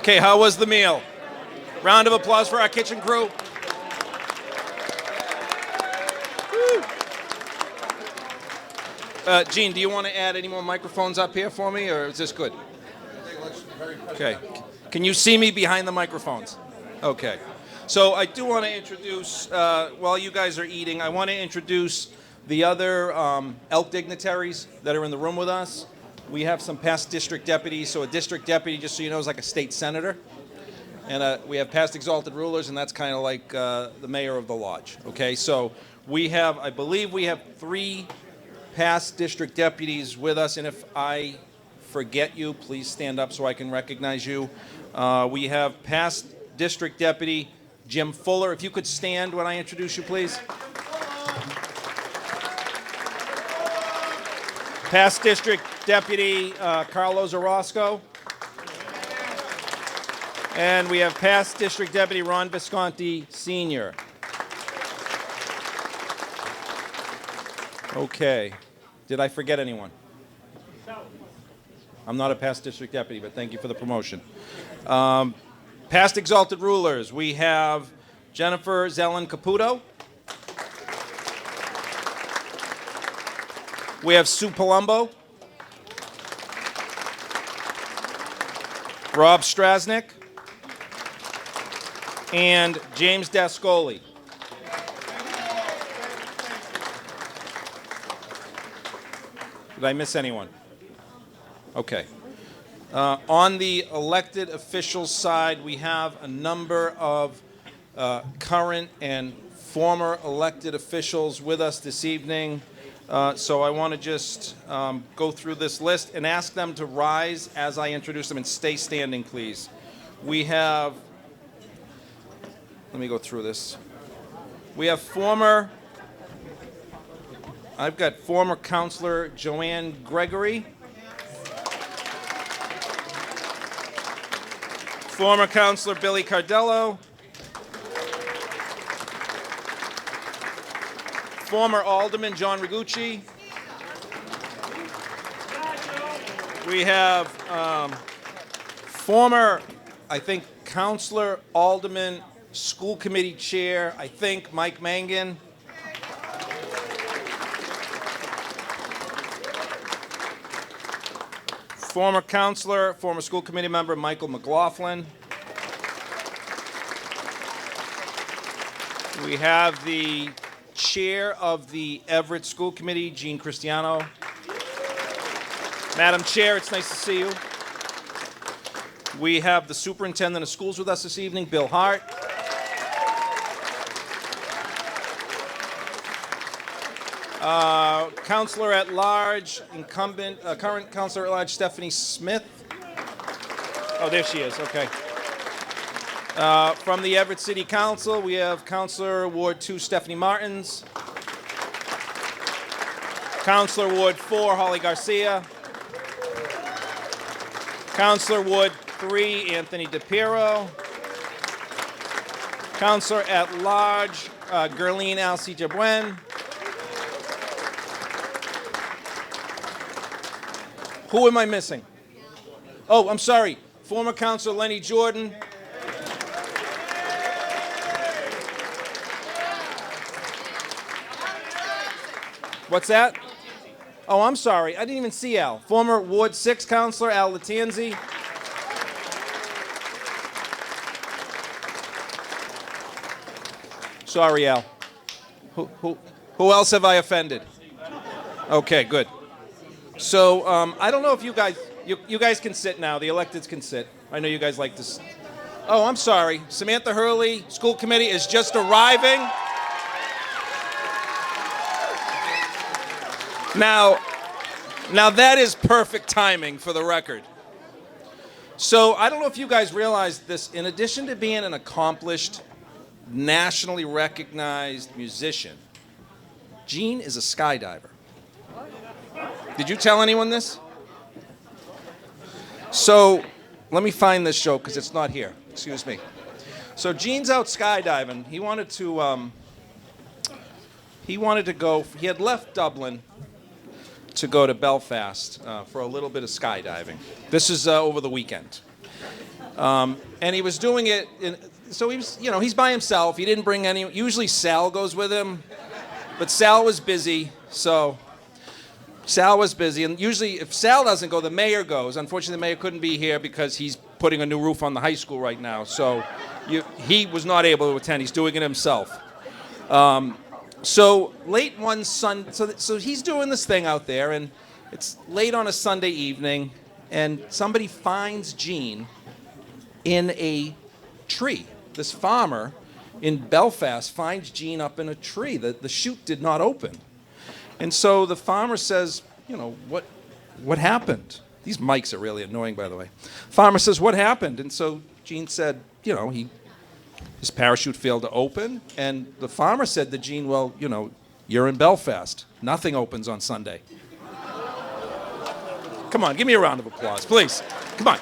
Okay, how was the meal? Round of applause for our kitchen crew. Gene, do you want to add any more microphones up here for me, or is this good? Okay. Can you see me behind the microphones? Okay. So I do want to introduce, while you guys are eating, I want to introduce the other Elk dignitaries that are in the room with us. We have some past district deputies. So a district deputy, just so you know, is like a state senator. And we have past exalted rulers, and that's kind of like the mayor of the lodge. Okay, so we have, I believe we have 3 past district deputies with us, and if I forget you, please stand up so I can recognize you. We have past district deputy Jim Fuller. If you could stand when I introduce you, please. Past district deputy Carlos Orozco. And we have past district deputy Ron Visconti Sr. Okay. Did I forget anyone? I'm not a past district deputy, but thank you for the promotion. Past exalted rulers, we have Jennifer Zellen Caputo. We have Sue Palumbo. Rob Strasnick. And James Dascoli. Did I miss anyone? Okay. On the elected officials side, we have a number of current and former elected officials with us this evening. So I want to just go through this list and ask them to rise as I introduce them, and stay standing, please. We have, let me go through this. We have I've got former Councilor Joanne Gregory. Former Councilor Billy Cardello. Former Alderman John Rigucci. We have former, I think, Councilor, Alderman, School Committee Chair, I think, Mike Mangan. Former Councilor, former School Committee member Michael McLaughlin. We have the Chair of the Everett School Committee, Jean Cristiano. Madam Chair, it's nice to see you. We have the Superintendent of Schools with us this evening, Bill Hart. Councilor at Large, incumbent, current Councilor at Large, Stephanie Smith. Oh, there she is, okay. From the Everett City Council, we have Councilor Ward 2, Stephanie Martins. Councilor Ward 4, Holly Garcia. Councilor Ward 3, Anthony DePiero. Councilor at Large, Gerline Alcy-Jabuen. Who am I missing? Oh, I'm sorry. Former Councilor Lenny Jordan. What's that? Oh, I'm sorry. I didn't even see Al. Former Ward 6 Councilor Al Latanzi. Sorry, Al. Who else have I offended? Okay, good. So I don't know if you guys can sit now. The electeds can sit. I know you guys like this. Oh, I'm sorry. Samantha Hurley, school committee, is just arriving. Now that is perfect timing for the record. So I don't know if you guys realize this. In addition to being an accomplished, nationally recognized musician, Gene is a skydiver. Did you tell anyone this? So let me find this show because it's not here. Excuse me. So Gene's out skydiving. He wanted to go. He had left Dublin to go to Belfast for a little bit of skydiving. This is over the weekend. And he was doing it, so he was, he's by himself. He didn't bring any. Usually Sal goes with him, but Sal was busy, so Sal was busy. And usually if Sal doesn't go, the mayor goes. Unfortunately, the mayor couldn't be here because he's putting a new roof on the high school right now. So he was not able to attend. He's doing it himself. So late one Sunday, so he's doing this thing out there, and it's late on a Sunday evening, and somebody finds Gene in a tree. This farmer in Belfast finds Gene up in a tree. The chute did not open. And so the farmer says, what happened? These mics are really annoying, by the way. Farmer says, what happened? And so Gene said, his parachute failed to open. And the farmer said to Gene, well, you're in Belfast. Nothing opens on Sunday. Come on, give me a round of applause, please. Come on.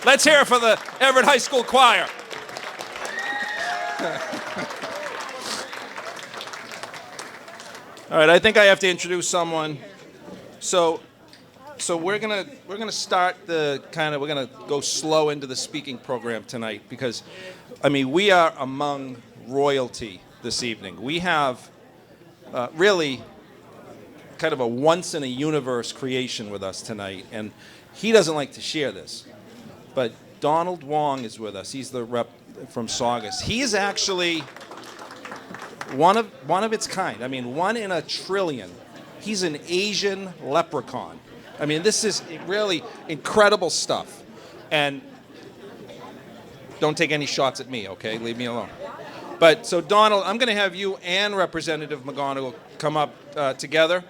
Let's hear it for the Everett High School Choir. All right, I think I have to introduce someone. So we're gonna start we're gonna go slow into the speaking program tonight because, we are among royalty this evening. We have really kind of a once in a universe creation with us tonight, and he doesn't like to share this, but Donald Wong is with us. He's the rep from Saugus. He is actually one of its kind. One in a trillion. He's an Asian leprechaun. This is really incredible stuff. And don't take any shots at me, okay? Leave me alone. But so Donald, I'm going to have you and Representative McGonigal come up together.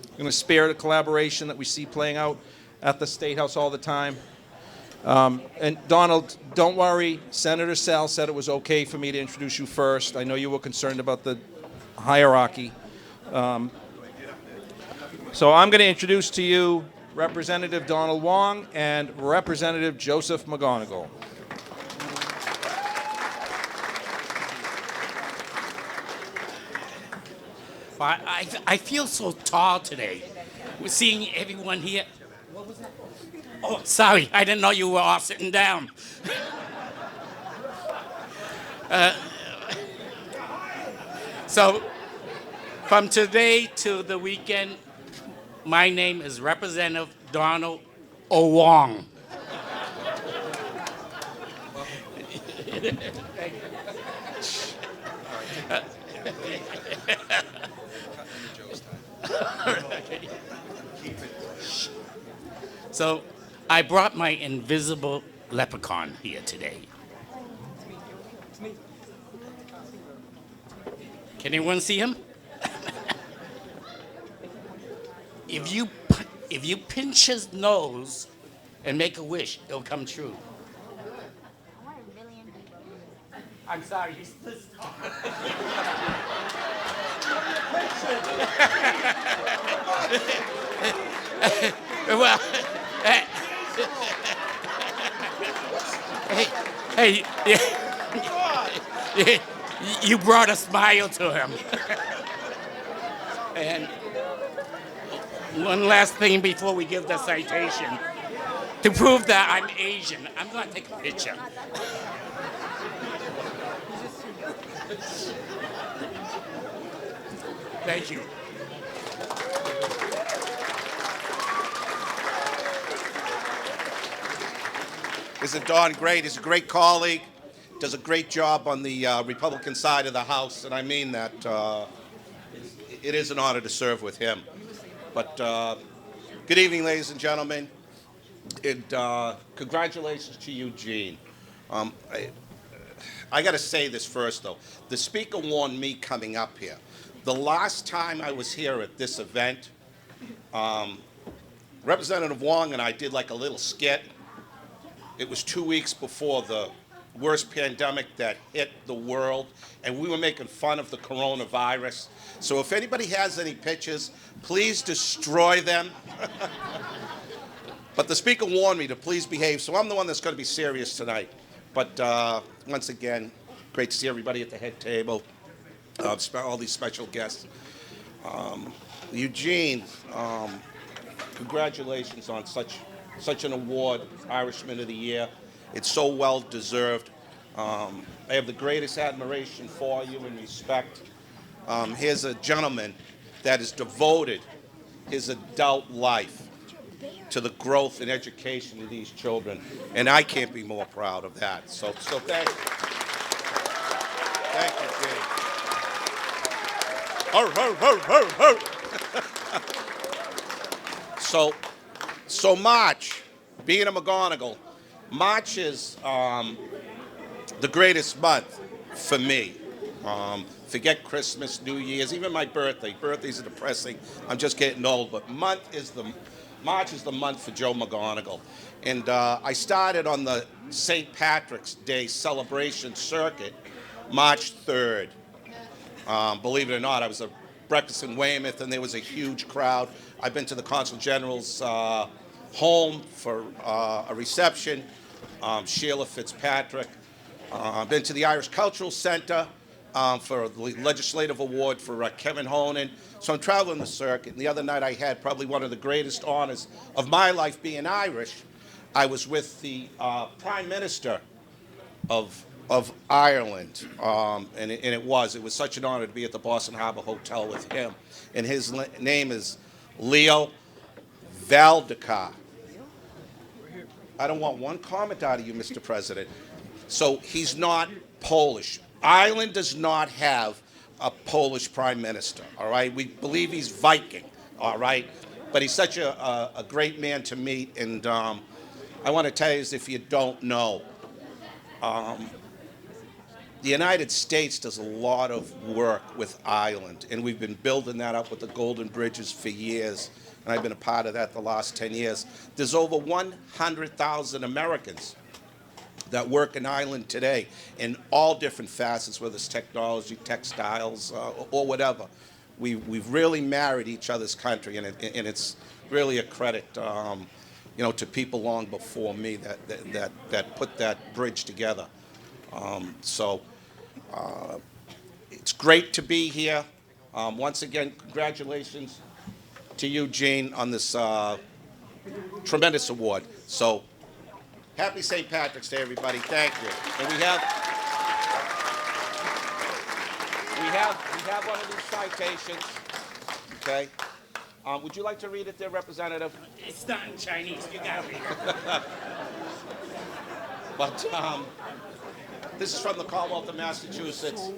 I'm going to spare the collaboration that we see playing out at the State House all the time. And Donald, don't worry. Senator Sal said it was okay for me to introduce you first. I know you were concerned about the hierarchy. So I'm going to introduce to you Representative Donald Wong and Representative Joseph McGonigal. I feel so tall today. We're seeing everyone here. What was that? Oh, sorry. I didn't know you were all sitting down. So, from today to the weekend, my name is Representative Donald O. Wong. So, I brought my invisible leprechaun here today. Can anyone see him? If you pinch his nose and make a wish, it'll come true. I'm sorry, he's this tall. Well, hey, you brought a smile to him. And one last thing before we give the citation. To prove that I'm Asian, I'm going to take a picture. Thank you. Isn't Don great? He's a great colleague, does a great job on the Republican side of the House, and I mean that. It is an honor to serve with him. But good evening, ladies and gentlemen, and congratulations to you, Gene. I got to say this first, though. The speaker warned me coming up here. The last time I was here at this event, Representative Wong and I did like a little skit. It was 2 weeks before the worst pandemic that hit the world, and we were making fun of the coronavirus. So if anybody has any pictures, please destroy them. But the speaker warned me to please behave, so I'm the one that's going to be serious tonight. But once again, great to see everybody at the head table, all these special guests. Eugene, congratulations on such an award, Irishman of the Year. It's so well deserved. I have the greatest admiration for you and respect. Here's a gentleman that has devoted his adult life to the growth and education of these children, and I can't be more proud of that. So thank you. Thank you, Gene. So March, being a McGonigal, March is the greatest month for me. Forget Christmas, New Year's, even my birthday. Birthdays are depressing. I'm just getting old. But March is the month for Joe McGonigal. And I started on the St. Patrick's Day celebration circuit March 3rd. Believe it or not, I was at breakfast in Weymouth, and there was a huge crowd. I've been to the Consul General's home for a reception, Sheila Fitzpatrick. I've been to the Irish Cultural Center for the Legislative Award for Kevin Honan. So I'm traveling the circuit. And the other night I had probably one of the greatest honors of my life being Irish. I was with the Prime Minister of Ireland, and it was such an honor to be at the Boston Harbor Hotel with him. And his name is Leo Varadkar. I don't want one comment out of you, Mr. President. So he's not Polish. Ireland does not have a Polish prime minister, all right? We believe he's Viking, all right? But he's such a great man to meet, and I want to tell you, as if you don't know, the United States does a lot of work with Ireland, and we've been building that up with the Golden Bridges for years, and I've been a part of that the last 10 years. There's over 100,000 Americans that work in Ireland today in all different facets, whether it's technology, textiles, or whatever. We've really married each other's country, and it's really a credit, to people long before me that put that bridge together. It's great to be here. Once again, congratulations to you, Gene, on this tremendous award. So, happy St. Patrick's Day, everybody. Thank you. And we have one of these citations. Okay. Would you like to read it there, Representative? It's not in Chinese. You got it. But this is from the Commonwealth of Massachusetts.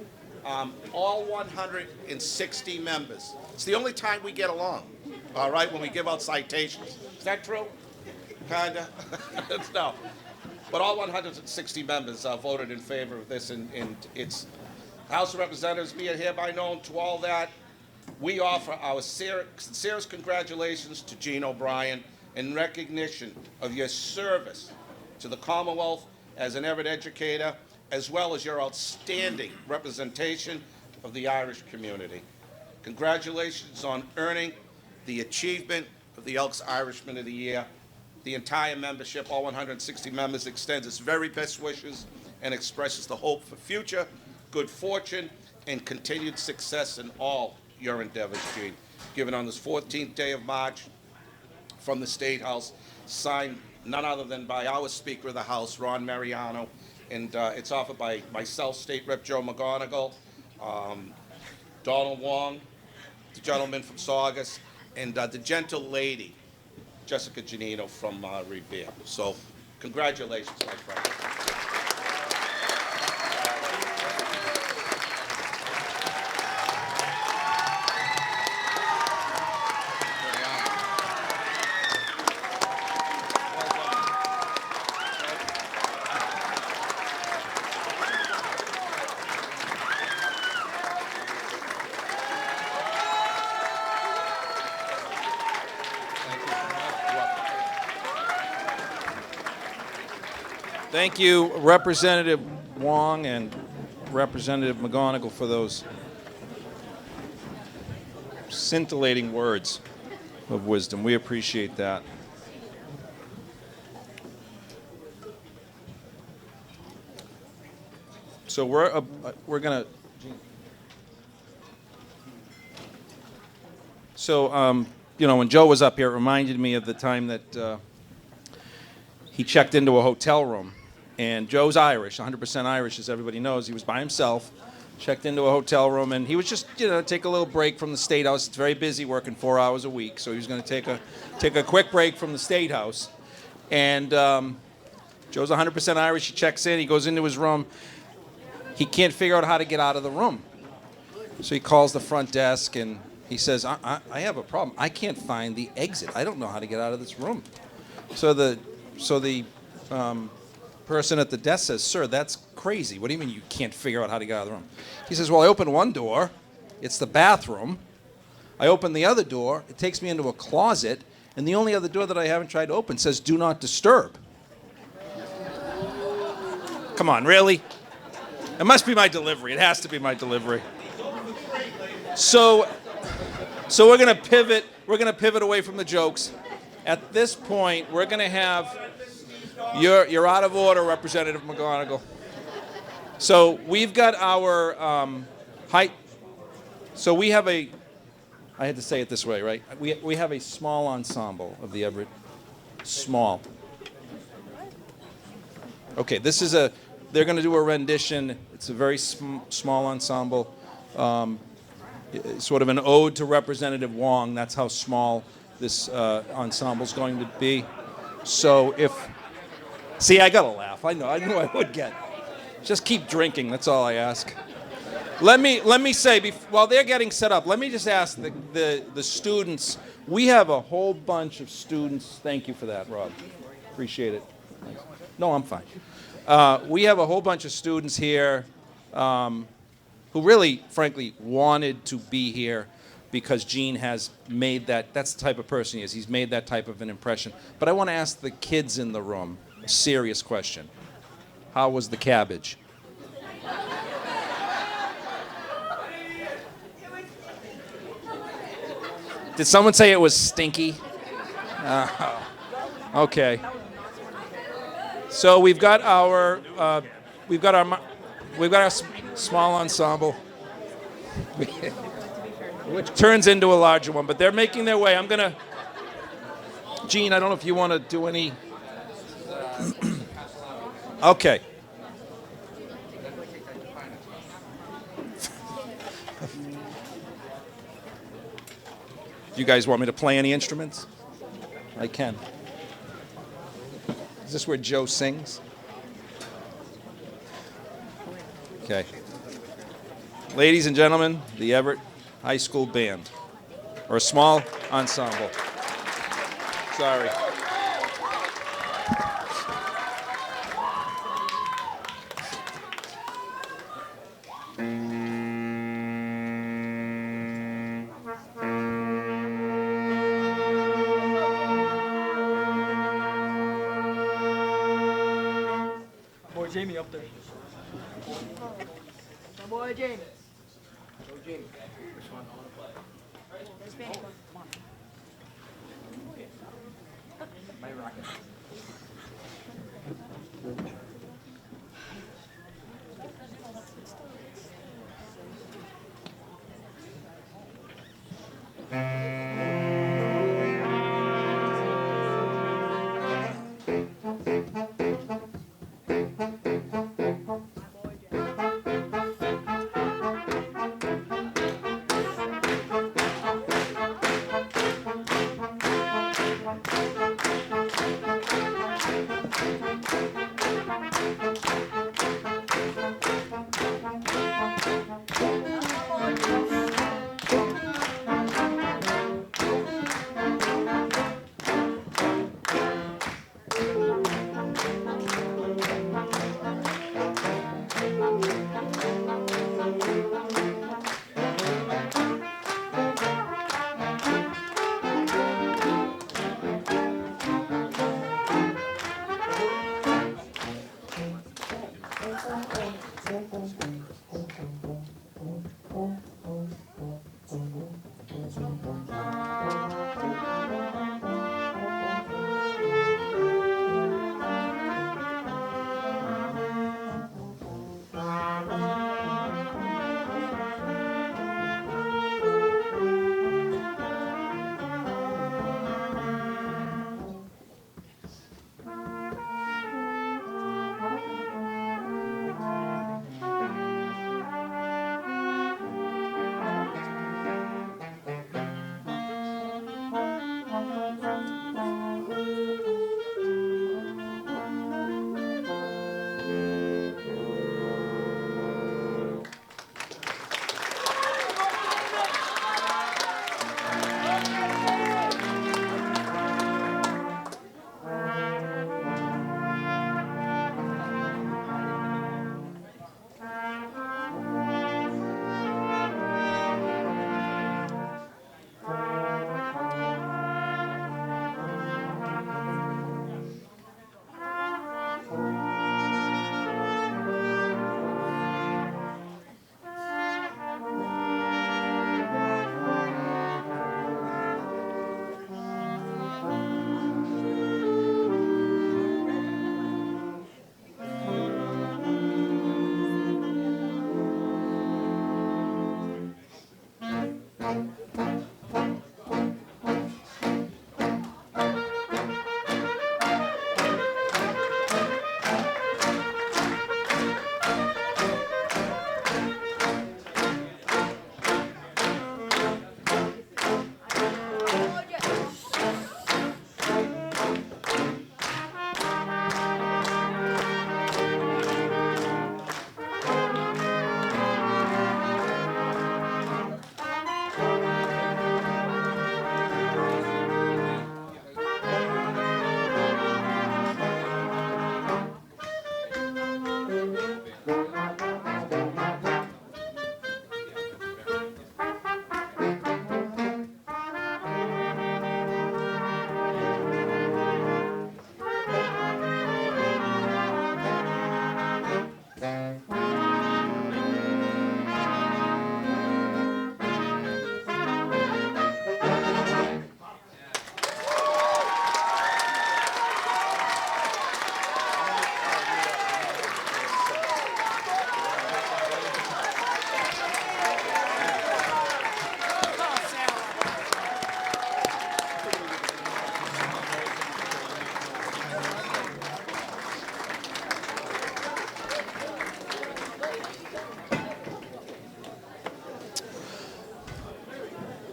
All 160 members. It's the only time we get along, all right, when we give out citations. Is that true? Kinda? No. But all 160 members voted in favor of this, and it's House of Representatives be it hereby known to all that we offer our sincerest congratulations to Gene O'Brien in recognition of your service to the Commonwealth as an Everett educator, as well as your outstanding representation of the Irish community. Congratulations on earning the achievement of the Elks Irishman of the Year. The entire membership, all 160 members, extends its very best wishes and expresses the hope for future good fortune and continued success in all your endeavors, Gene. Given on this 14th day of March from the State House, signed none other than by our Speaker of the House, Ron Mariano, and it's offered by myself, State Rep Joe McGonigal, Donald Wong, the gentleman from Saugus, and the gentle lady, Jessica Giannino from Revere. So, congratulations, my friend. Thank you, Representative Wong and Representative McGonigal, for those scintillating words of wisdom. We appreciate that. So we're gonna. So when Joe was up here, it reminded me of the time that he checked into a hotel room And Joe's Irish, 100% Irish, as everybody knows. He was by himself, checked into a hotel room, and he was just, take a little break from the State House. It's very busy, working 4 hours a week, so he was going to take a quick break from the State House. And Joe's 100% Irish. He checks in. He goes into his room. He can't figure out how to get out of the room. So he calls the front desk, and he says, I have a problem. I can't find the exit. I don't know how to get out of this room. So the person at the desk says, sir, that's crazy. What do you mean you can't figure out how to get out of the room? He says, well, I opened one door. It's the bathroom. I open the other door. It takes me into a closet. And the only other door that I haven't tried to open says, do not disturb. Come on, really? It must be my delivery. It has to be my delivery. So we're going to pivot. We're going to pivot away from the jokes. At this point, we're going to have you're out of order, Representative McGonigal. So we've got our height. So we have a. I had to say it this way, right? We have a small ensemble of the Everett. Small. Okay, this is they're going to do a rendition. It's a very small ensemble. Sort of an ode to Representative Wong. That's how small this ensemble's going to be. So see, I got to laugh. I knew I would get. Just keep drinking. That's all I ask. Let me say, while they're getting set up, let me just ask the students. We have a whole bunch of students. Thank you for that, Rob. Appreciate it. No, I'm fine. We have a whole bunch of students here who really, frankly, wanted to be here because Gene has made that's the type of person he is. He's made that type of an impression. But I want to ask the kids in the room a serious question. How was the cabbage? Did someone say it was stinky? Okay. So we've got our small ensemble, which turns into a larger one. But they're making their way. Gene, I don't know if you want to do any. Okay. Do you guys want me to play any instruments? I can. Is this where Joe sings? Okay. Ladies and gentlemen, the Everett High School Band, or a small ensemble. Sorry. Jamie up there. My boy Jamie. Go Jamie. Which one? This band. Come on. My rocket.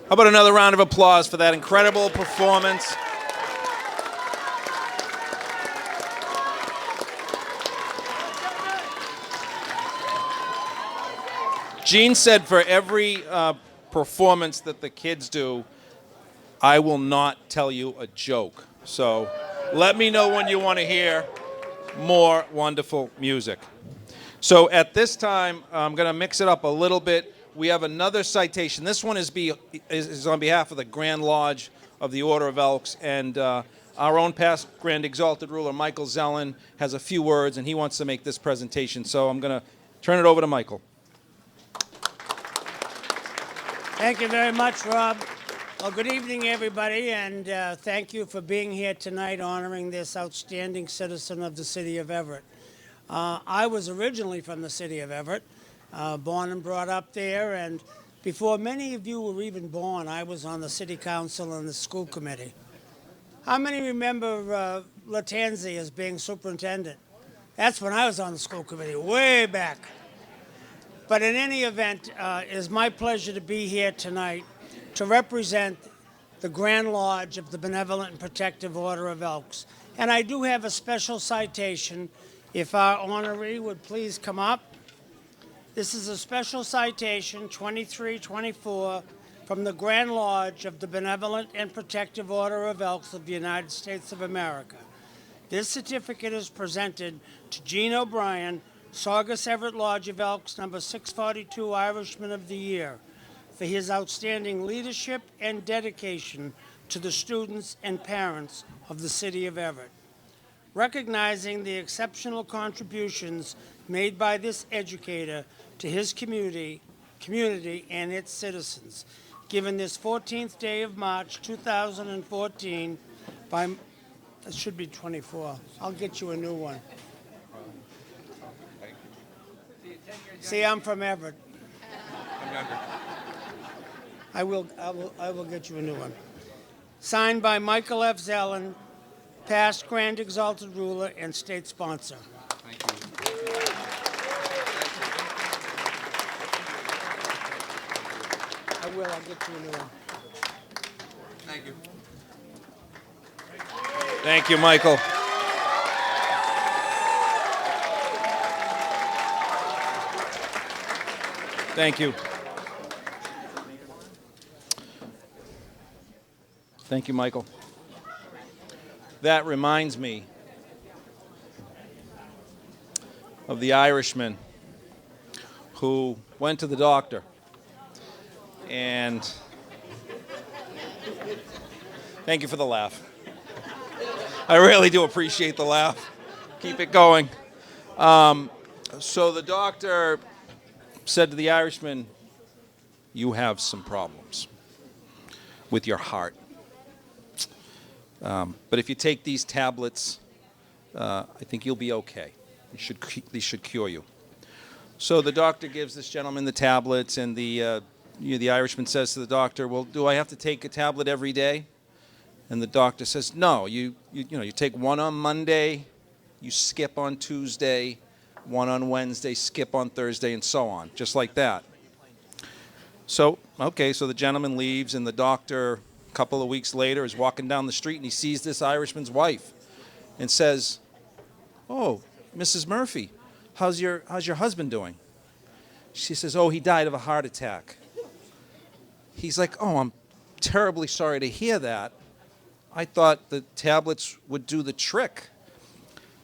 How about another round of applause for that incredible performance? Gene said for every performance that the kids do, I will not tell you a joke. So let me know when you want to hear more wonderful music. So at this time, I'm going to mix it up a little bit. We have another citation. This one is on behalf of the Grand Lodge of the Order of Elks, and our own past Grand Exalted Ruler, Michael Zellin, has a few words, and he wants to make this presentation. So I'm going to turn it over to Michael. Thank you very much, Rob. Well, good evening, everybody, and thank you for being here tonight honoring this outstanding citizen of the city of Everett. I was originally from the city of Everett, born and brought up there, and before many of you were even born, I was on the city council and the school committee. How many remember Latanzi as being superintendent? That's when I was on the school committee, way back. But in any event, it is my pleasure to be here tonight to represent the Grand Lodge of the Benevolent and Protective Order of Elks. And I do have a special citation, if our honoree would please come up. This is a special citation, 2324, from the Grand Lodge of the Benevolent and Protective Order of Elks of the United States of America. This certificate is presented to Gene O'Brien, Saugus-Everett Lodge of Elks, number 642 Irishman of the Year, for his outstanding leadership and dedication to the students and parents of the city of Everett. Recognizing the exceptional contributions made by this educator to his community and its citizens, given this 14th day of March 2014 by, it should be 24, I'll get you a new one. See, I'm from Everett. I will get you a new one. Signed by Michael F. Zellin, past Grand Exalted Ruler and state sponsor. Thank you. I'll get you a new one. Thank you. Thank you, Michael. Thank you. Thank you, Michael. That reminds me of the Irishman who went to the doctor and thank you for the laugh. I really do appreciate the laugh. Keep it going. So the doctor said to the Irishman, "You have some problems with your heart. But if you take these tablets, I think you'll be okay. These should cure you." So the doctor gives this gentleman the tablets, and the Irishman says to the doctor, "Well, do I have to take a tablet every day?" And the doctor says, "No. You take one on Monday, you skip on Tuesday, one on Wednesday, skip on Thursday, and so on, just like that." So the gentleman leaves, and the doctor, a couple of weeks later, is walking down the street, and he sees this Irishman's wife and says, "Oh, Mrs. Murphy, how's your husband doing?" She says, "Oh, he died of a heart attack." He's like, "Oh, I'm terribly sorry to hear that. I thought the tablets would do the trick."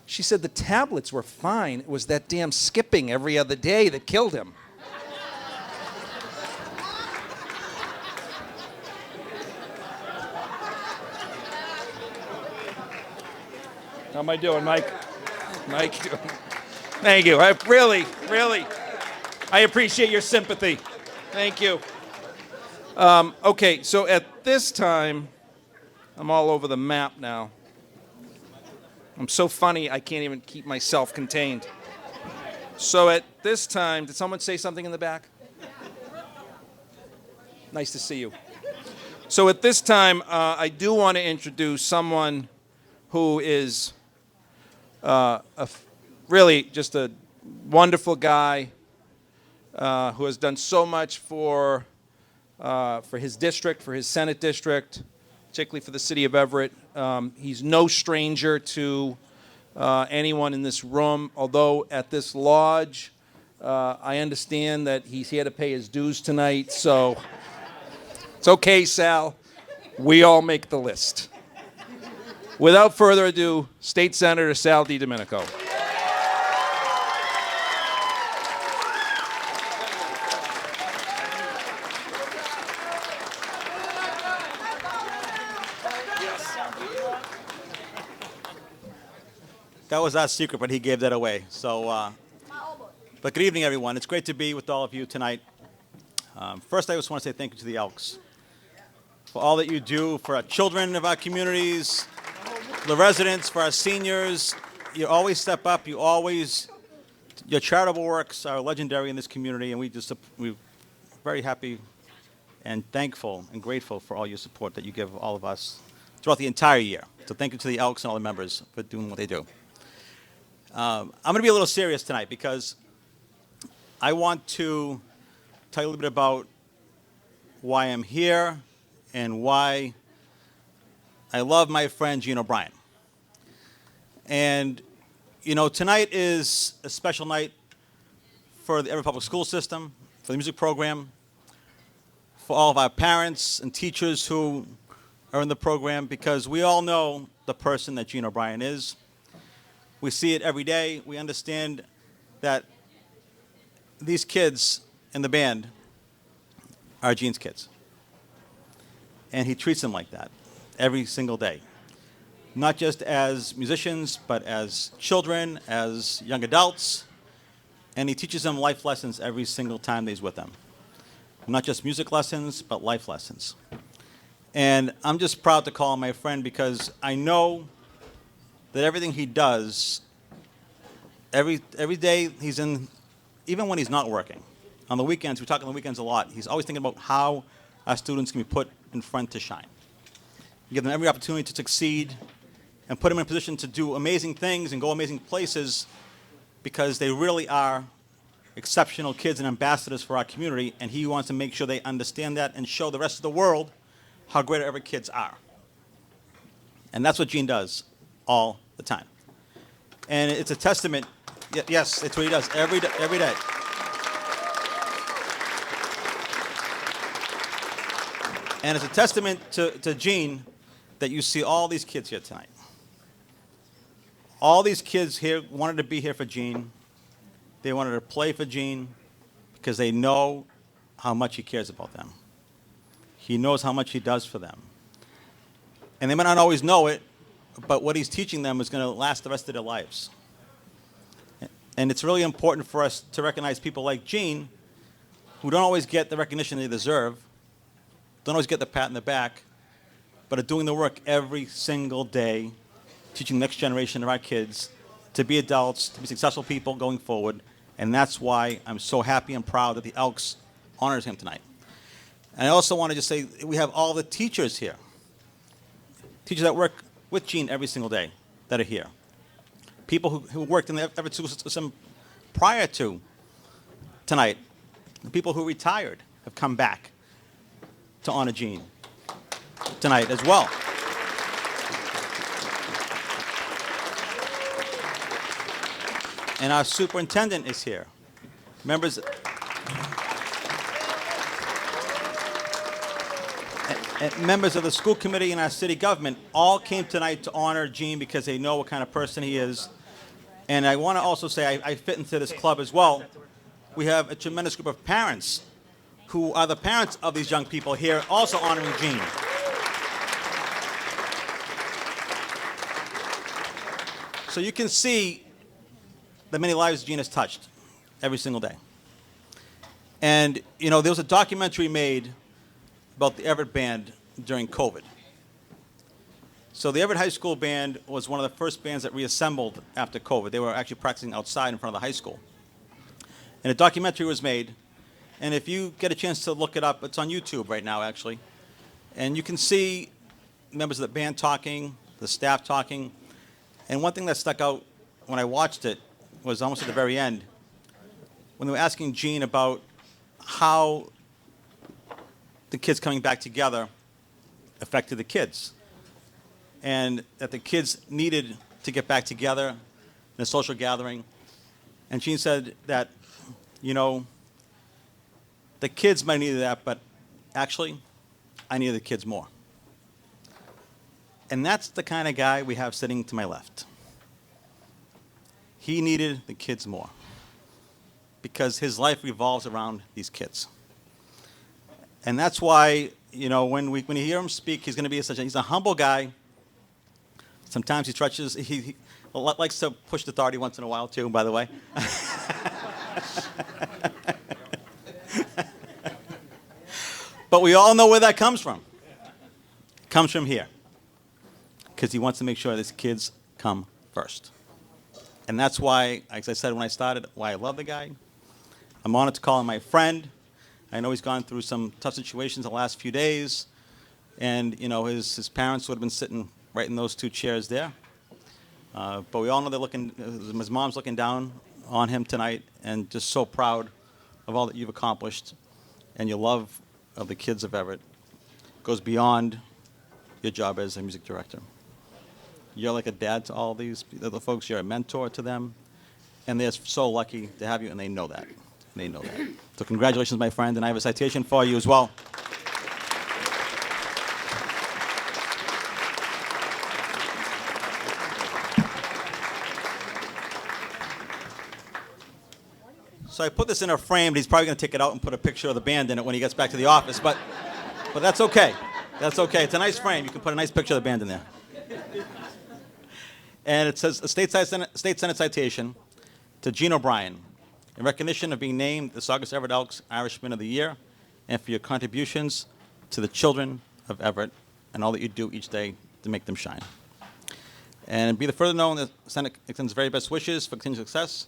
She said, "The tablets were fine. It was that damn skipping every other day that killed him." How am I doing, Mike? Mike, thank you. I really appreciate your sympathy. Thank you. Okay, so at this time, I'm all over the map now. I'm so funny, I can't even keep myself contained. So at this time, did someone say something in the back? Nice to see you. So at this time, I do want to introduce someone who is really just a wonderful guy who has done so much for for his district, for his Senate district, particularly for the city of Everett. He's no stranger to anyone in this room, although at this lodge, I understand that he's here to pay his dues tonight, so it's okay, Sal. We all make the list. Without further ado, State Senator Sal DiDomenico. That was our secret, but he gave that away. So, but good evening, everyone. It's great to be with all of you tonight. First, I just want to say thank you to the Elks for all that you do for our children of our communities, for the residents, for our seniors. You always step up. Your charitable works are legendary in this community, and we're very happy and thankful and grateful for all your support that you give all of us throughout the entire year. So thank you to the Elks and all the members for doing what they do. I'm going to be a little serious tonight because I want to tell you a little bit about why I'm here and why I love my friend Gene O'Brien. And, you know, tonight is a special night for the Everett Public School System, for the music program, for all of our parents and teachers who are in the program, because we all know the person that Gene O'Brien is. We see it every day. We understand that these kids in the band are Gene's kids. And he treats them like that every single day. Not just as musicians, but as children, as young adults. And he teaches them life lessons every single time that he's with them. Not just music lessons, but life lessons. And I'm just proud to call him my friend because I know that everything he does, every day he's in, even when he's not working, on the weekends, we talk on the weekends a lot, he's always thinking about how our students can be put in front to shine. Give them every opportunity to succeed and put them in a position to do amazing things and go amazing places because they really are exceptional kids and ambassadors for our community, and he wants to make sure they understand that and show the rest of the world how great our Everett kids are. And that's what Gene does all the time. And it's a testament, yes, it's what he does every day. And it's a testament to Gene that you see all these kids here tonight. All these kids here wanted to be here for Gene. They wanted to play for Gene because they know how much he cares about them. He knows how much he does for them. And they might not always know it, but what he's teaching them is going to last the rest of their lives. And it's really important for us to recognize people like Gene, who don't always get the recognition they deserve, don't always get the pat in the back, but are doing the work every single day, teaching the next generation of our kids to be adults, to be successful people going forward. And that's why I'm so happy and proud that the Elks honors him tonight. And I also want to just say we have all the teachers here, teachers that work with Gene every single day that are here. People who worked in the Everett School System prior to tonight. The people who retired have come back to honor Gene tonight as well. And our superintendent is here. Members of the school committee and our city government all came tonight to honor Gene because they know what kind of person he is. And I want to also say I fit into this club as well. We have a tremendous group of parents who are the parents of these young people here also honoring Gene. So you can see the many lives Gene has touched every single day. And, you know, there was a documentary made about the Everett Band during COVID. So the Everett High School Band was one of the first bands that reassembled after COVID. They were actually practicing outside in front of the high school. And a documentary was made, and if you get a chance to look it up, it's on YouTube right now, actually. And you can see members of the band talking, the staff talking. And one thing that stuck out when I watched it was almost at the very end, when they were asking Gene about how the kids coming back together affected the kids, and that the kids needed to get back together in a social gathering. And Jean said that, the kids might need that, but actually, I needed the kids more. And that's the kind of guy we have sitting to my left. He needed the kids more because his life revolves around these kids. And that's why, when you hear him speak, he's going to be he's a humble guy. Sometimes he stretches, he likes to push the authority once in a while too, by the way. But we all know where that comes from. It comes from here. Because he wants to make sure his kids come first. And that's why, as I said when I started, why I love the guy. I'm honored to call him my friend. I know he's gone through some tough situations the last few days. And, his parents would have been sitting right in those two chairs there. But we all know they're looking, his mom's looking down on him tonight and just so proud of all that you've accomplished. And your love of the kids of Everett goes beyond your job as a music director. You're like a dad to all these other folks. You're a mentor to them. And they're so lucky to have you, and they know that. They know that. So congratulations, my friend, and I have a citation for you as well. So I put this in a frame. He's probably going to take it out and put a picture of the band in it when he gets back to the office. But that's okay. That's okay. It's a nice frame. You can put a nice picture of the band in there. And it says a state Senate citation to Gene O'Brien in recognition of being named the Saugus-Everett Elks Irishman of the Year and for your contributions to the children of Everett and all that you do each day to make them shine. And be the further known that the Senate extends very best wishes for continued success.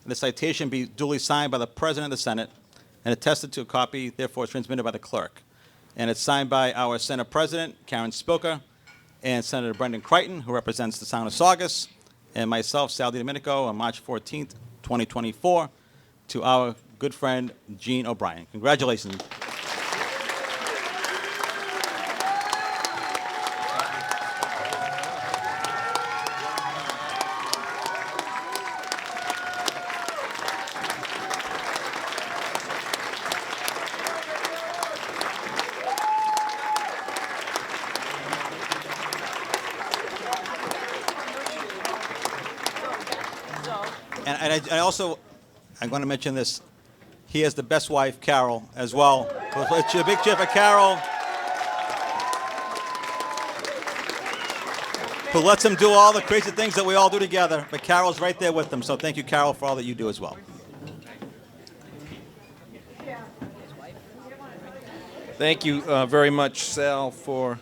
And the citation be duly signed by the President of the Senate and attested to a copy, therefore transmitted by the clerk. And it's signed by our Senate President, Karen Spilka, and Senator Brendan Crichton, who represents the town of Saugus, and myself, Sal DiDomenico, on March 14th, 2024, to our good friend, Gene O'Brien. Congratulations. And I'm going to mention this. He has the best wife, Carol, as well. Let's a big cheer for Carol, who lets him do all the crazy things that we all do together. But Carol's right there with them. So thank you, Carol, for all that you do as well. Thank you very much, Sal, for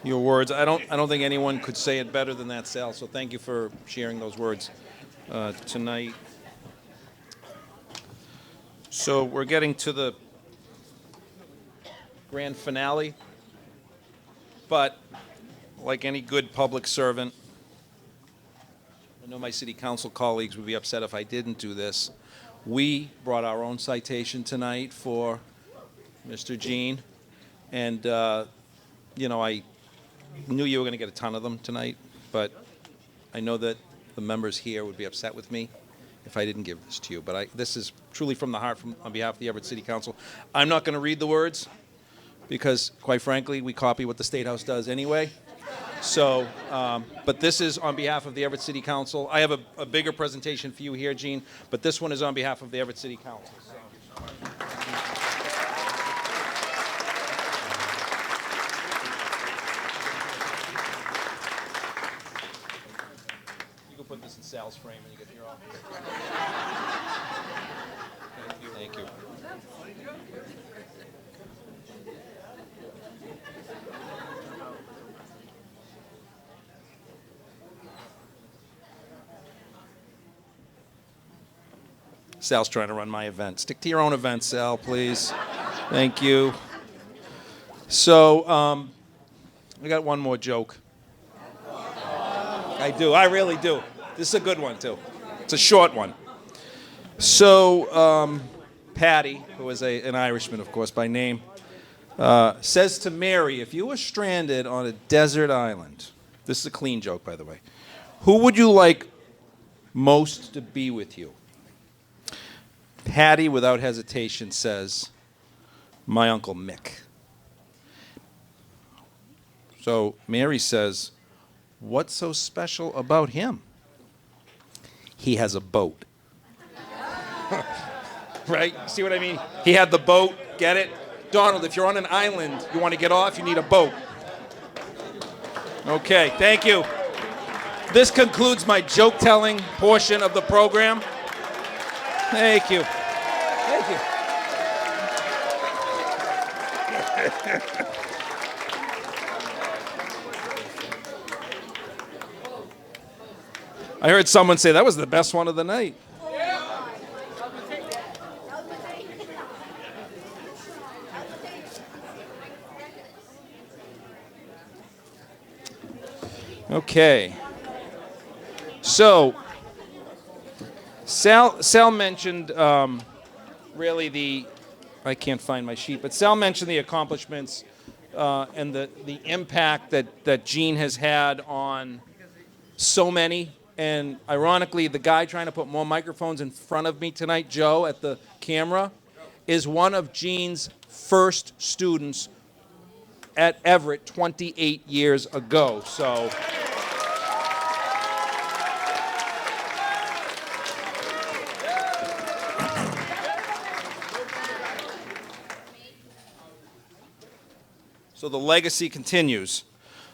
your words. I don't think anyone could say it better than that, Sal. So thank you for sharing those words tonight. So we're getting to the grand finale, but like any good public servant, I know my city council colleagues would be upset if I didn't do this. We brought our own citation tonight for Mr. Gene, and I knew you were going to get a ton of them tonight, but I know that the members here would be upset with me if I didn't give this to you. But this is truly from the heart on behalf of the Everett City Council. I'm not going to read the words because, quite frankly, we copy what the State House does anyway. So, but this is on behalf of the Everett City Council. I have a bigger presentation for you here, Gene, but this one is on behalf of the Everett City Council. So. Put this in Sal's frame when you get to your office. Thank you. Sal's trying to run my event. Stick to your own event, Sal, please. Thank you. So, I got one more joke. I do. I really do. This is a good one, too. It's a short one. So, Patty, who is an Irishman, of course, by name, says to Mary, if you were stranded on a desert island, this is a clean joke, by the way, who would you like most to be with you? Hattie, without hesitation, says, my Uncle Mick. So Mary says, what's so special about him? He has a boat. Right? See what I mean? He had the boat. Get it? Donald, if you're on an island, you want to get off, you need a boat. Okay, thank you. This concludes my joke-telling portion of the program. Thank you. Thank you. I heard someone say that was the best one of the night. Okay. So, Sal mentioned really I can't find my sheet, but Sal mentioned the accomplishments and the impact that Gene has had on so many. And ironically, the guy trying to put more microphones in front of me tonight, Joe, at the camera, is one of Gene's first students at Everett 28 years ago. So, the legacy continues.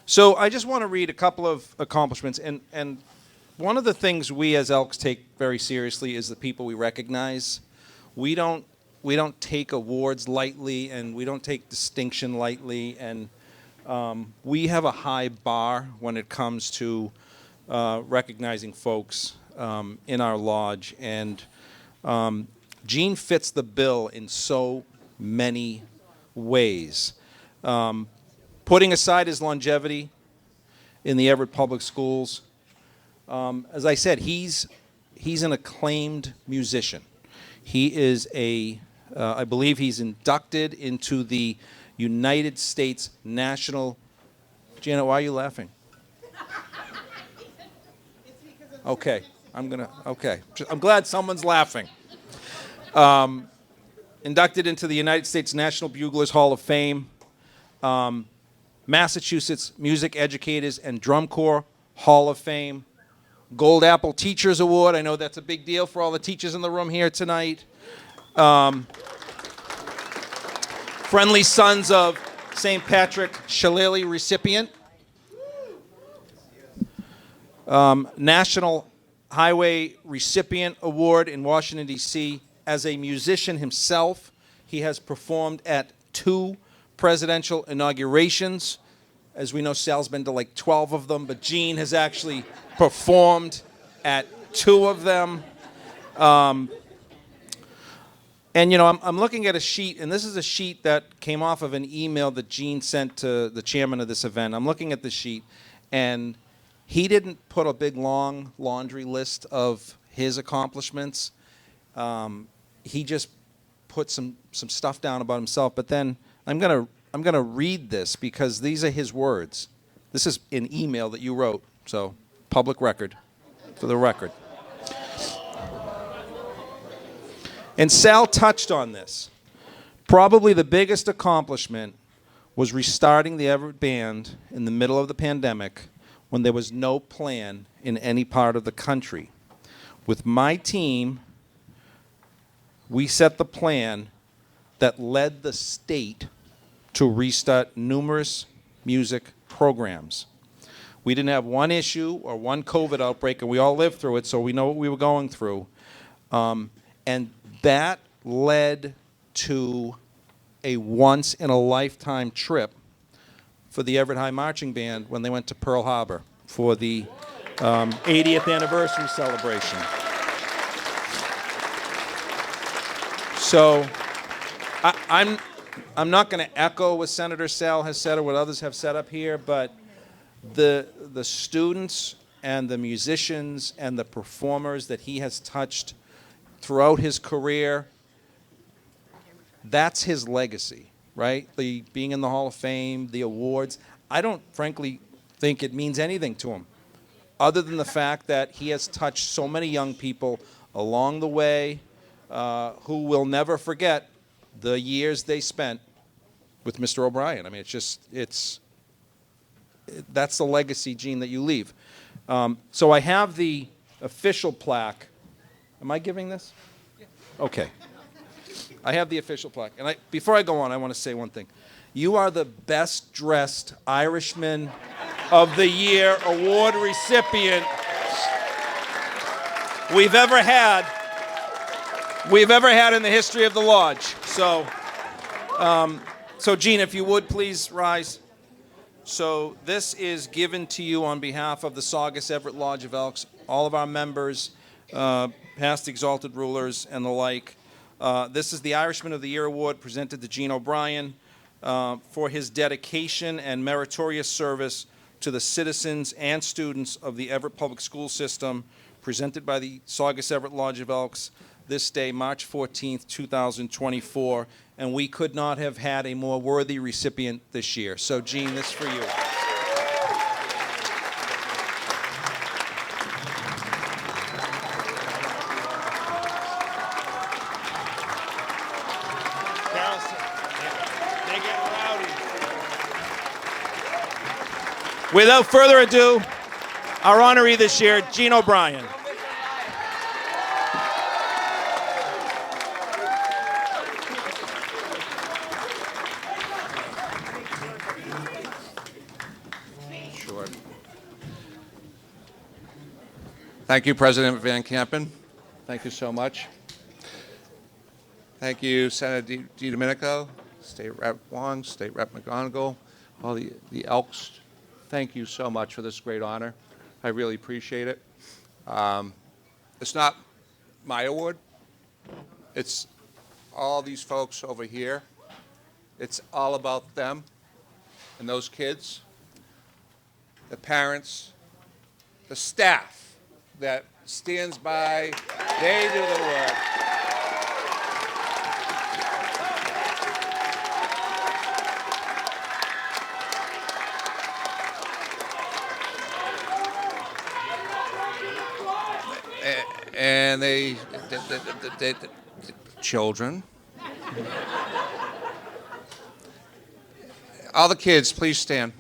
So I just want to read a couple of accomplishments. And one of the things we as Elks take very seriously is the people we recognize. We don't take awards lightly, and we don't take distinction lightly. And we have a high bar when it comes to recognizing folks in our lodge. And Gene fits the bill in so many ways. Putting aside his longevity in the Everett Public Schools, as I said, he's an acclaimed musician. He is I believe he's inducted into the United States National. Janet, why are you laughing? Okay, okay. I'm glad someone's laughing. Inducted into the United States National Buglers Hall of Fame. Massachusetts Music Educators and Drum Corps Hall of Fame. Gold Apple Teachers Award. I know that's a big deal for all the teachers in the room here tonight. Friendly Sons of St. Patrick Shillelagh recipient. National Highway Recipient Award in Washington, D.C. As a musician himself, he has performed at 2 presidential inaugurations. As we know, Sal's been to like 12 of them, but Gene has actually performed at 2 of them. And, you know, I'm looking at a sheet, and this is a sheet that came off of an email that Gene sent to the chairman of this event. I'm looking at the sheet, and he didn't put a big, long laundry list of his accomplishments. He just put some stuff down about himself, but then I'm gonna read this because these are his words. This is an email that you wrote, so public record, for the record. And Sal touched on this. Probably the biggest accomplishment was restarting the Everett Band in the middle of the pandemic when there was no plan in any part of the country. With my team, we set the plan that led the state to restart numerous music programs. We didn't have one issue or one COVID outbreak, and we all lived through it, so we know what we were going through. And that led to a once-in-a-lifetime trip for the Everett High Marching Band when they went to Pearl Harbor for the 80th anniversary celebration. So I'm not going to echo what Senator Sal has said or what others have said up here, but the students and the musicians and the performers that he has touched throughout his career, that's his legacy right? The being in the Hall of Fame, the awards. I don't, frankly, think it means anything to him, other than the fact that he has touched so many young people along the way who will never forget the years they spent with Mr. O'Brien. I mean, that's the legacy, Gene, that you leave. So I have the official plaque. Am I giving this? Okay. I have the official plaque. And before I go on, I want to say one thing. You are the best dressed Irishman of the Year award recipient we've ever had in the history of the lodge. So, Gene, if you would please rise. So this is given to you on behalf of the Saugus-Everett Lodge of Elks, all of our members, past exalted rulers, and the like. This is the Irishman of the Year award presented to Gene O'Brien for his dedication and meritorious service to the citizens and students of the Everett Public School System, presented by the Saugus-Everett Lodge of Elks this day, March 14th, 2024. And we could not have had a more worthy recipient this year. So, Gene, this is for you. Without further ado, our honoree this year, Gene O'Brien. Sure. Thank you, President Van Kampen. Thank you so much. Thank you, Senator DiDomenico, State Rep Wong, State Rep McGonigal, all the Elks. Thank you so much for this great honor. I really appreciate it. It's not my award. It's all these folks over here. It's all about them and those kids, the parents, the staff that stands by. They do the work. And the children. All the kids, please stand.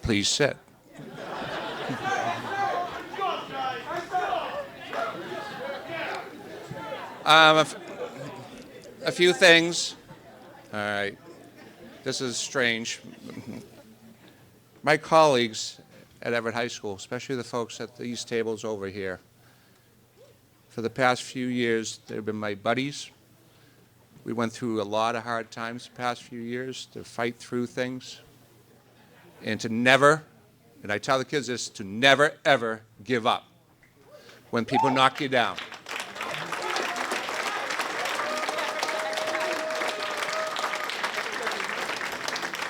Please sit. A few things. All right. This is strange. My colleagues at Everett High School, especially the folks at these tables over here, for the past few years, they've been my buddies. We went through a lot of hard times the past few years to fight through things and to never, and I tell the kids this, to never, ever give up when people knock you down.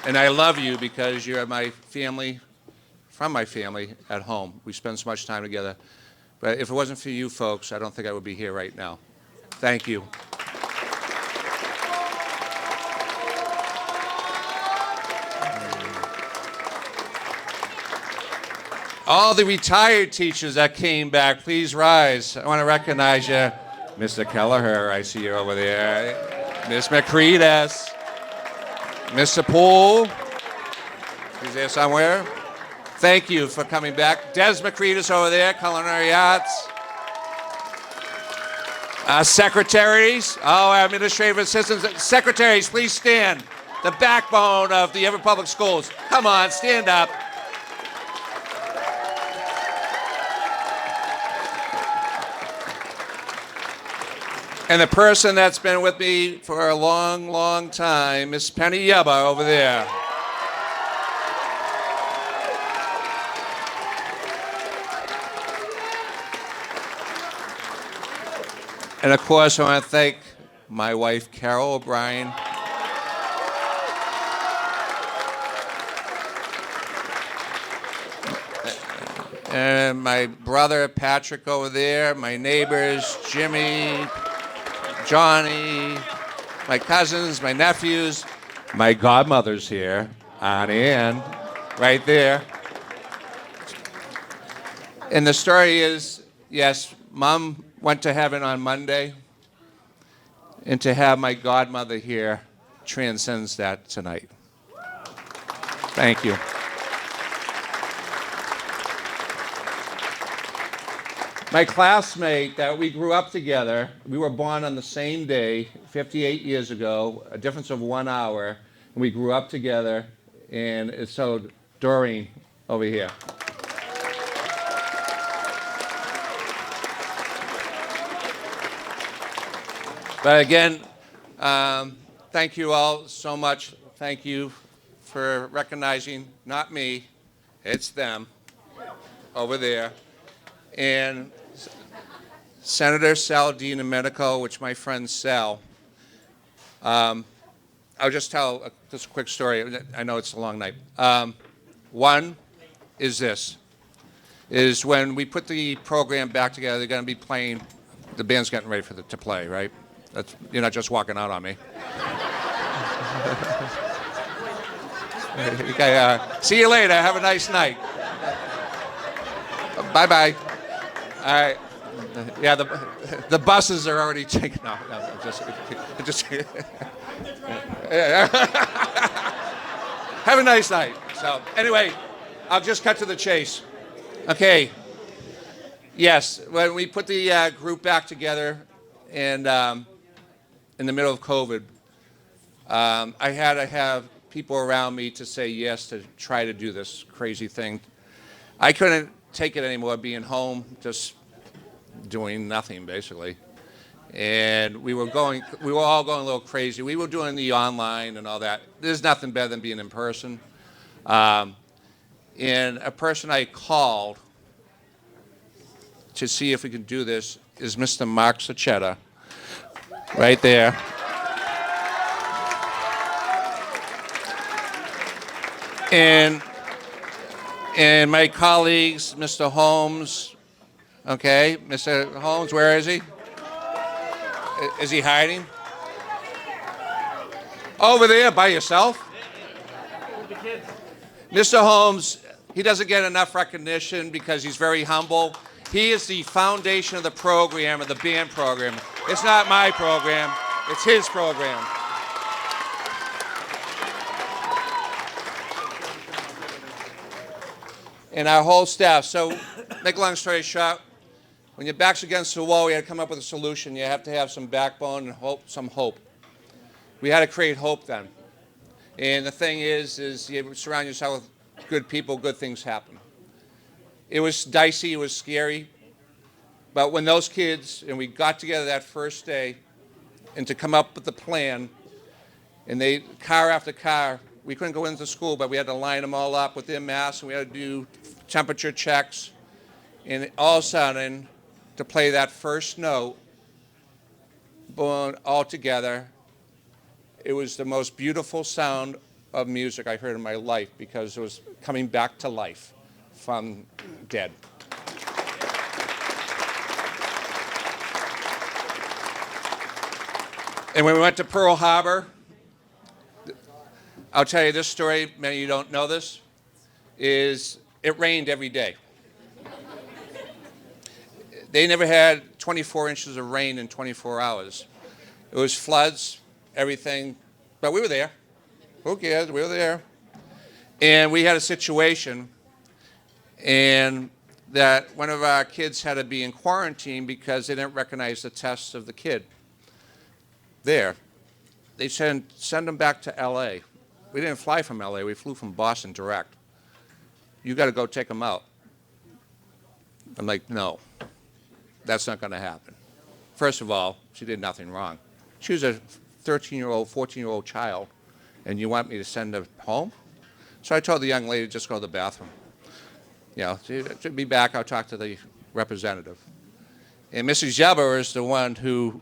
And I love you because you're my family, from my family at home. We spend so much time together. But if it wasn't for you folks, I don't think I would be here right now. Thank you. All the retired teachers that came back, please rise. I want to recognize you. Mr. Kelleher, I see you over there. Miss McCreedis. Mr. Poole, he's there somewhere. Thank you for coming back. Des McCreedis over there, Culinary Arts. Secretaries, our administrative assistants. Secretaries, please stand. The backbone of the Everett Public Schools. Come on, stand up. And the person that's been with me for a long, long time, Miss Penny Yubba over there. And of course, I want to thank my wife, Carol O'Brien, and my brother Patrick over there, my neighbors Jimmy, Johnny, my cousins, my nephews, my godmother's here, Aunt Ann, right there. And the story is, yes, Mom went to heaven on Monday, and to have my godmother here transcends that tonight. Thank you. My classmate that we grew up together, we were born on the same day, 58 years ago, a difference of 1 hour, and we grew up together, and it's so Doreen over here. But again, thank you all so much. Thank you for recognizing, not me, it's them over there. And Senator Sal DiDomenico, which my friend Sal, I'll just tell just a quick story. I know it's a long night. One is this, is when we put the program back together, they're going to be playing, the band's getting ready to play, right? You're not just walking out on me. Okay, see you later. Have a nice night. Bye-bye. All right. Yeah, the buses are already taken. No, just have a nice night. So anyway, I'll just cut to the chase. Okay. Yes, when we put the group back together, and in the middle of COVID, I had to have people around me to say yes to try to do this crazy thing. I couldn't take it anymore being home, just doing nothing basically. And we were all going a little crazy. We were doing the online and all that. There's nothing better than being in person. And a person I called to see if we could do this is Mr. Mark Sacchetta, right there. And my colleagues, Mr. Holmes, okay, Mr. Holmes, where is he? Is he hiding? Over there by yourself? Mr. Holmes, he doesn't get enough recognition because he's very humble. He is the foundation of the program, of the band program. It's not my program, it's his program. And our whole staff. So, make a long story short, when your back's against the wall, we had to come up with a solution. You have to have some backbone and hope, some hope. We had to create hope then. And the thing is you surround yourself with good people, good things happen. It was dicey, it was scary. But when those kids, and we got together that first day, and to come up with the plan, and they, car after car, we couldn't go into school, but we had to line them all up with their masks, and we had to do temperature checks. And all of a sudden, to play that first note, boom, all together, it was the most beautiful sound of music I heard in my life because it was coming back to life from dead. And when we went to Pearl Harbor, I'll tell you this story, many of you don't know this, is it rained every day. They never had 24 inches of rain in 24 hours. It was floods, everything, but we were there. Who cares? We were there. And we had a situation, and that one of our kids had to be in quarantine because they didn't recognize the tests of the kid there. They send them back to L.A. We didn't fly from L.A., we flew from Boston direct. You got to go take them out. I'm like, no, that's not going to happen. First of all, she did nothing wrong. She was a 13-year-old, 14-year-old child, and you want me to send her home? So I told the young lady, just go to the bathroom. You know, she'll be back, I'll talk to the representative. And Mrs. Yabber is the one who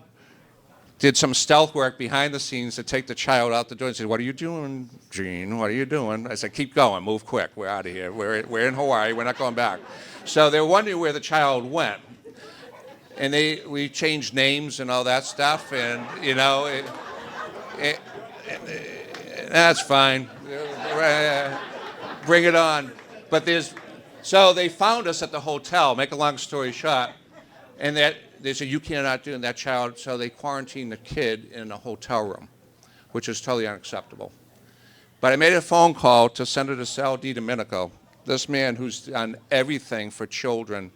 did some stealth work behind the scenes to take the child out the door and said, "What are you doing, Gene? What are you doing?" I said, "Keep going, move quick. We're out of here. We're in Hawaii. We're not going back." So they were wondering where the child went, and we changed names and all that stuff, and that's fine. Bring it on. But so they found us at the hotel. Make a long story short, and they said, "You cannot do that child." So they quarantined the kid in a hotel room, which is totally unacceptable. But I made a phone call to Senator Sal DiDomenico, this man who's done everything for children.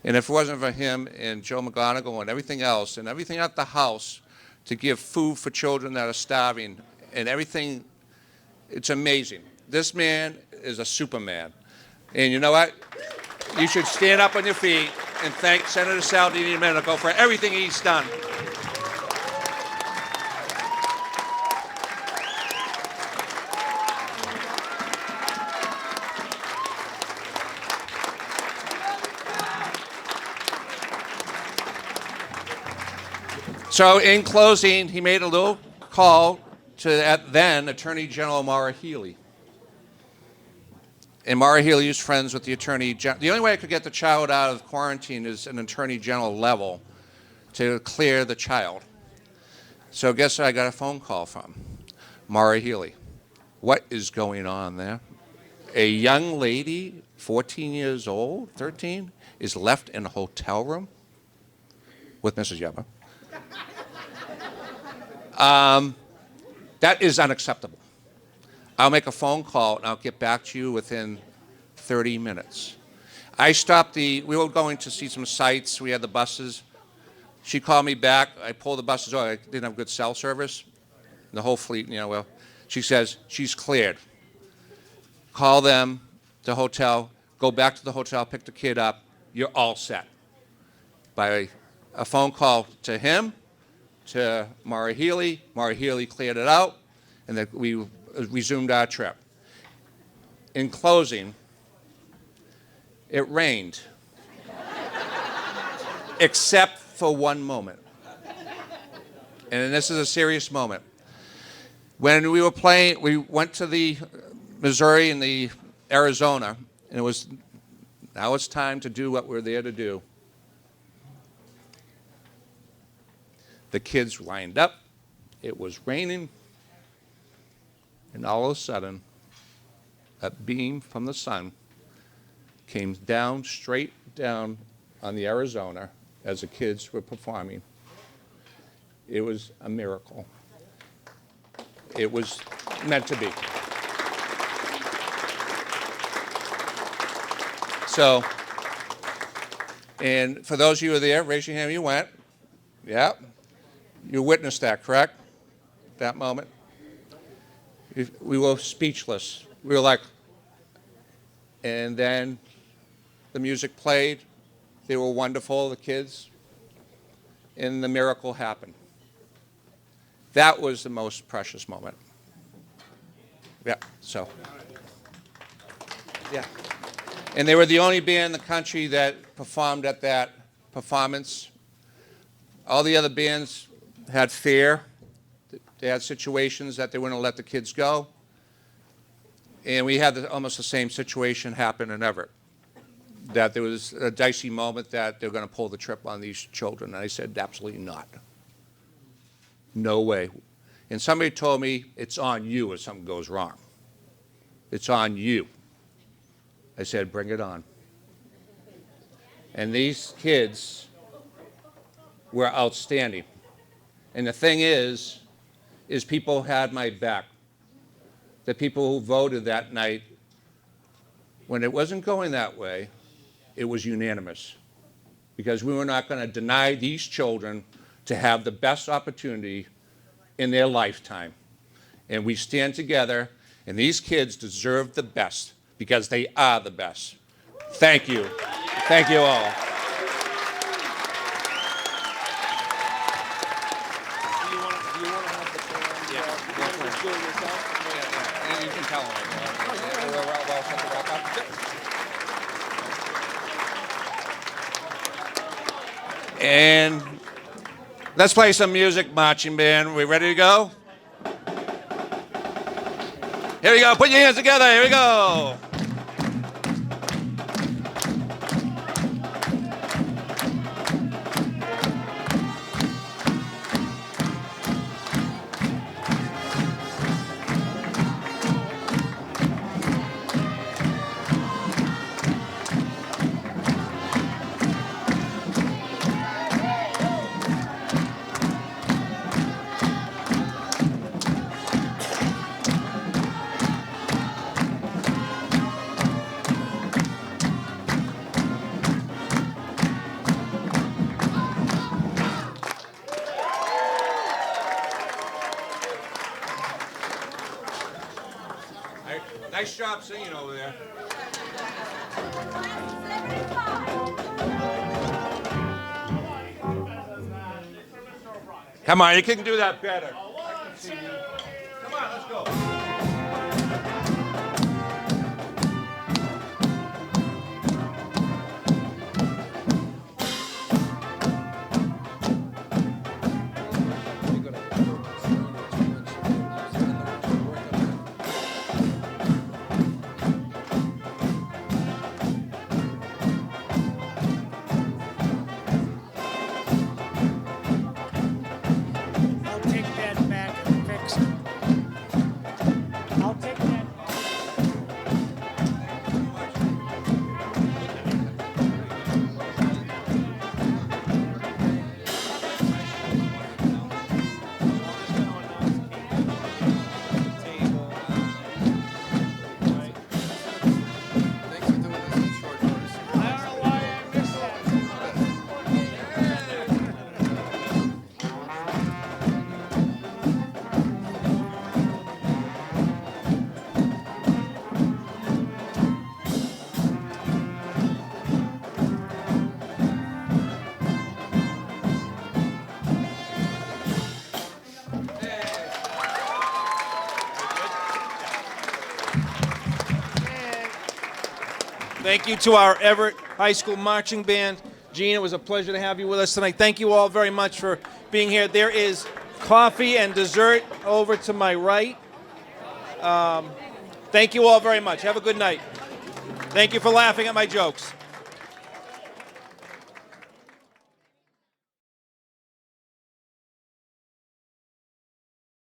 And if it wasn't for him and Joe McGonigal and everything else and everything at the house to give food for children that are starving and everything, it's amazing. This man is a superman. And you know what? You should stand up on your feet and thank Senator Sal DiDomenico for everything he's done. So in closing, he made a little call to then Attorney General Maura Healey. And Maura Healey was friends with the Attorney General. The only way I could get the child out of quarantine is an Attorney General level to clear the child. So guess what I got a phone call from? Maura Healey. What is going on there? A young lady, 14 years old, 13, is left in a hotel room with Mrs. Yeba. That is unacceptable. I'll make a phone call and I'll get back to you within 30 minutes. We were going to see some sites. We had the buses. She called me back. I pulled the buses over. I didn't have good cell service. The whole fleet, she says, she's cleared. Call them, the hotel, go back to the hotel, pick the kid up. You're all set. By a phone call to him, to Maura Healey. Maura Healey cleared it out, and then we resumed our trip. In closing, it rained, except for one moment. And this is a serious moment. When we were playing, we went to the Missouri and the Arizona, and now it's time to do what we're there to do. The kids lined up. It was raining. And all of a sudden, a beam from the sun came down, straight down on the Arizona as the kids were performing. It was a miracle. It was meant to be. So, and for those of you who were there, raise your hand. You went. Yeah. You witnessed that, correct? That moment? We were speechless. We were like, and then the music played. They were wonderful, the kids. And the miracle happened. That was the most precious moment. Yeah, so. Yeah. And they were the only band in the country that performed at that performance. All the other bands had fear. They had situations that they wouldn't let the kids go. And we had almost the same situation happen in Everett, that there was a dicey moment that they were going to pull the trip on these children. And I said, absolutely not. No way. And somebody told me, it's on you if something goes wrong. It's on you. I said, bring it on. And these kids were outstanding. And the thing is people had my back. The people who voted that night, when it wasn't going that way, it was unanimous. Because we were not going to deny these children to have the best opportunity in their lifetime. And we stand together, and these kids deserve the best because they are the best. Thank you. Thank you all. You can tell them. And Let's play some music, marching band. We ready to go? Here we go. Put your hands together. Here we go. Nice job singing over there. Come on, you can do that better. Come on, let's go. I'll take that back and fix it. I'll take that. I don't know why I missed that. Thank you to our Everett High School Marching Band. Gene, it was a pleasure to have you with us tonight. Thank you all very much for being here. There is coffee and dessert over to my right. Thank you all very much. Have a good night. Thank you for laughing at my jokes.